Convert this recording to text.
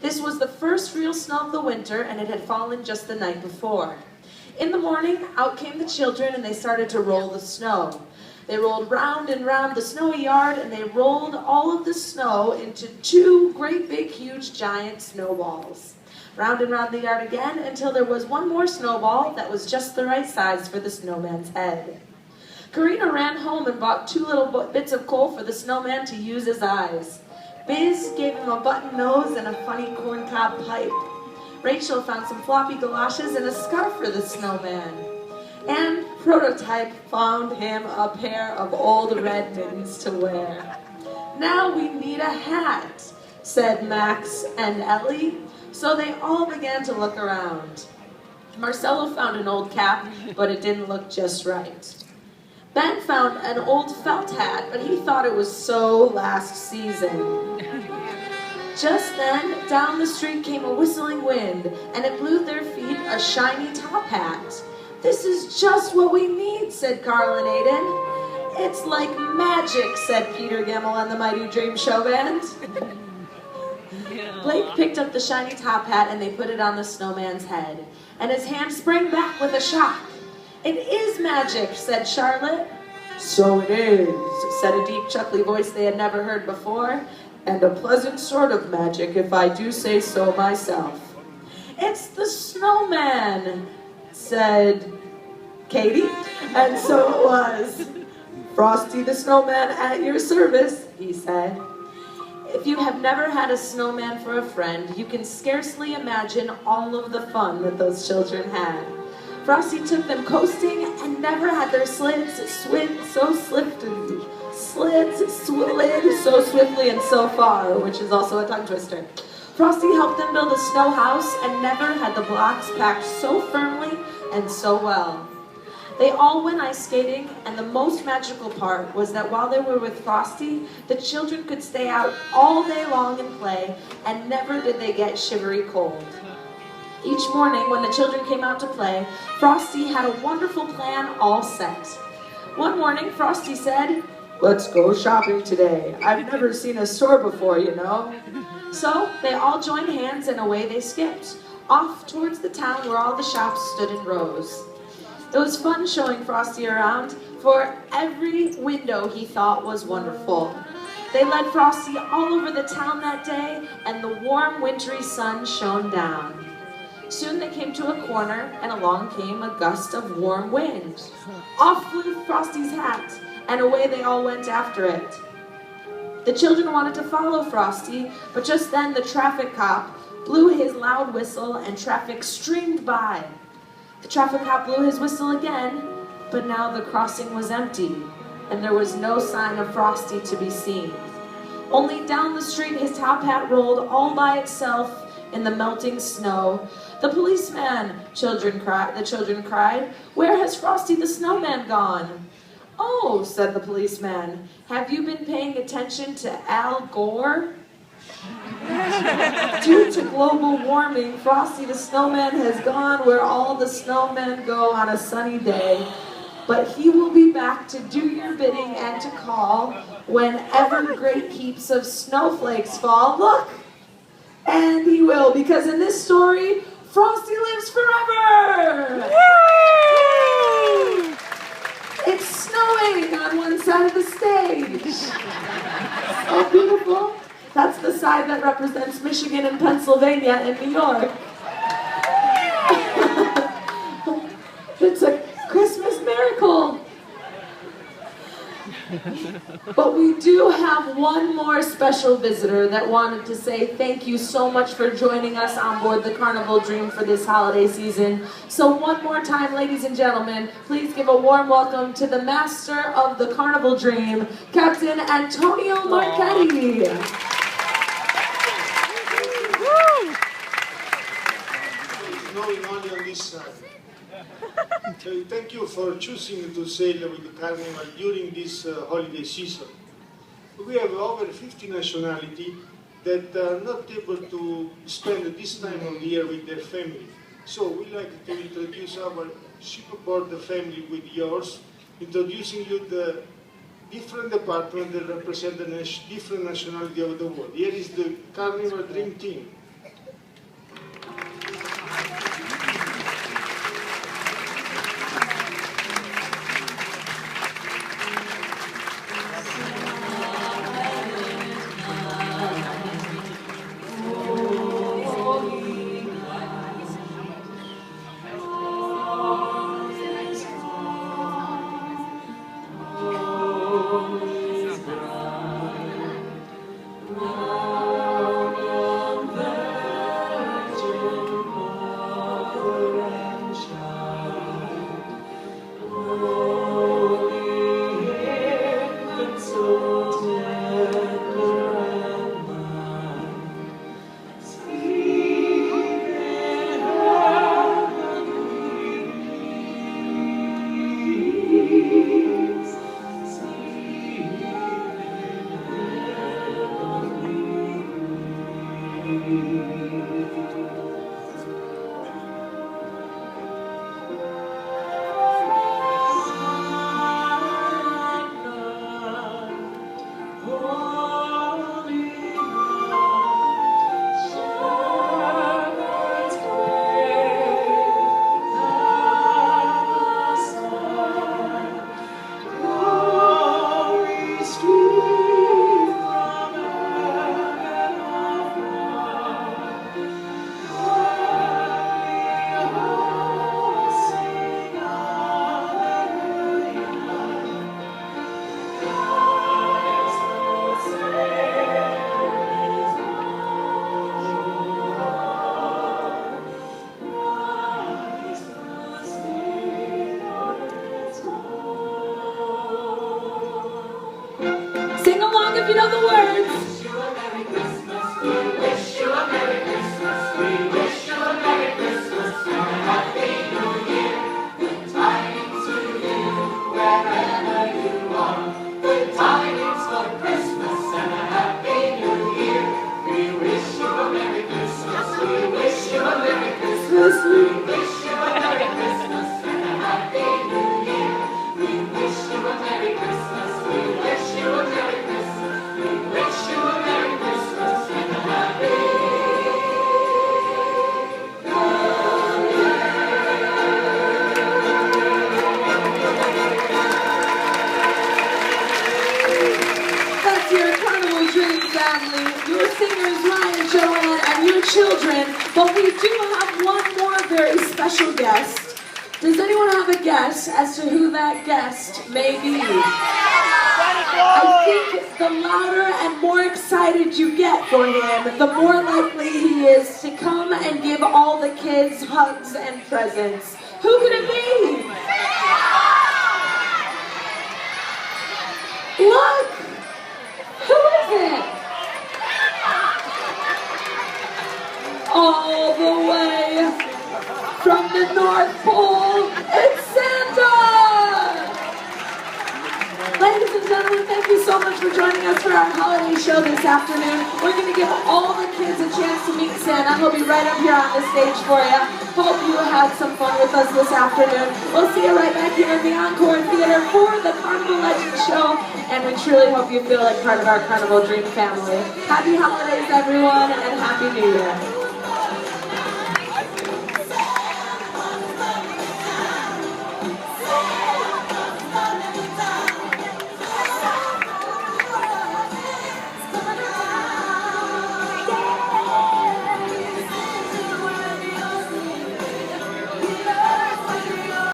This was the first real snow of the winter, and it had fallen just the night before. In the morning, out came the children, and they started to roll the snow. They rolled round and round the snowy yard, and they rolled all of the snow into two great big huge giant snowballs. Round and round the yard again until there was one more snowball that was just the right size for the snowman's head. Karina ran home and bought two little bits of coal for the snowman to use as eyes. Biz gave him a button nose and a funny corncob pipe. Rachel found some floppy galoshes and a scarf for the snowman. And Prototype found him a pair of old red mittens to wear. Now we need a hat, said Max and Ellie. So they all began to look around. Marcelo found an old cap, but it didn't look just right. Ben found an old felt hat, but he thought it was so last season. Just then, down the street came a whistling wind, and it blew their feet a shiny top hat. This is just what we need, said Carl and Aiden. It's like magic, said Peter Gemmell and the Mighty Dream Show Band. Blake picked up the shiny top hat and they put it on the snowman's head. And his hand sprang back with a shock. It is magic, said Charlotte. So it is, said a deep, chuckly voice they had never heard before. And a pleasant sort of magic, if I do say so myself. It's the snowman, said Katie. And so it was. Frosty the Snowman at your service, he said. If you have never had a snowman for a friend, you can scarcely imagine all of the fun that those children had. Frosty took them coasting and never had their sled slid so swiftly and so far, which is also a tongue twister. Frosty helped them build a snow house and never had the blocks packed so firmly and so well. They all went ice skating, and the most magical part was that while they were with Frosty, the children could stay out all day long and play, and never did they get shivery cold. Each morning, when the children came out to play, Frosty had a wonderful plan all set. One morning, Frosty said, "Let's go shopping today. I've never seen a store before, you know." So they all joined hands, and away they skipped, off towards the town where all the shops stood in rows. It was fun showing Frosty around, for every window he thought was wonderful. They led Frosty all over the town that day, and the warm, wintry sun shone down. Soon they came to a corner, and along came a gust of warm wind. Off flew Frosty's hat, and away they all went after it. The children wanted to follow Frosty, but just then the traffic cop blew his loud whistle, and traffic streamed by. The traffic cop blew his whistle again, but now the crossing was empty, and there was no sign of Frosty to be seen. Only down the street his top hat rolled all by itself in the melting snow. "The policeman!" the children cried. "Where has Frosty the Snowman gone?" "Oh," said the policeman, "have you been paying attention to Al Gore? Due to global warming, Frosty the Snowman has gone where all the snowmen go on a sunny day. But he will be back to do your bidding and to call whenever great heaps of snowflakes fall. Look! And he will, because in this story, Frosty lives forever! Woo! It's snowing on one side of the stage. So beautiful. That's the side that represents Michigan and Pennsylvania and New York. It's a Christmas miracle. But we do have one more special visitor that wanted to say thank you so much for joining us on board the Carnival Dream for this holiday season. So one more time, ladies and gentlemen, please give a warm welcome to the master of the Carnival Dream, Captain Antonio Marchetti. Snowing only on this side. So thank you for choosing to sail with the Carnival during this holiday season. We have over 50 nationalities that are not able to spend this time of the year with their family. So we like to introduce our shipboard family with yours, introducing you the different departments that represent the different nationality of the world. Here is the Carnival Dream Team. Sing along if you know the words. Wish you a Merry Christmas. We wish you a Merry Christmas. We wish you a Merry Christmas and a Happy New Year. Good tidings to you wherever you are. Good tidings for Christmas and a Happy New Year. We wish you a Merry Christmas. We wish you a Merry Christmas. We wish you a Merry Christmas and a Happy New Year. We wish you a Merry Christmas. We wish you a Merry Christmas. We wish you a Merry Christmas and a Happy New That's your Carnival Dream family, your singers Ryan, Joanne, and your children. But we do have one more very special guest. Does anyone have a guess as to who that guest may be? I think the louder and more excited you get for him, the more likely he is to come and give all the kids hugs and presents. Who could it be? Look! Who is it? All the way from the North Pole, it's Santa! Ladies and gentlemen, thank you so much for joining us for our holiday show this afternoon. We're going to give all the kids a chance to meet Santa. He'll be right up here on the stage for you. Hope you had some fun with us this afternoon. We'll see you right back here in the Encore Theater for the Carnival Legends show. And we truly hope you feel like part of our Carnival Dream family. Happy holidays, everyone, and Happy New Year.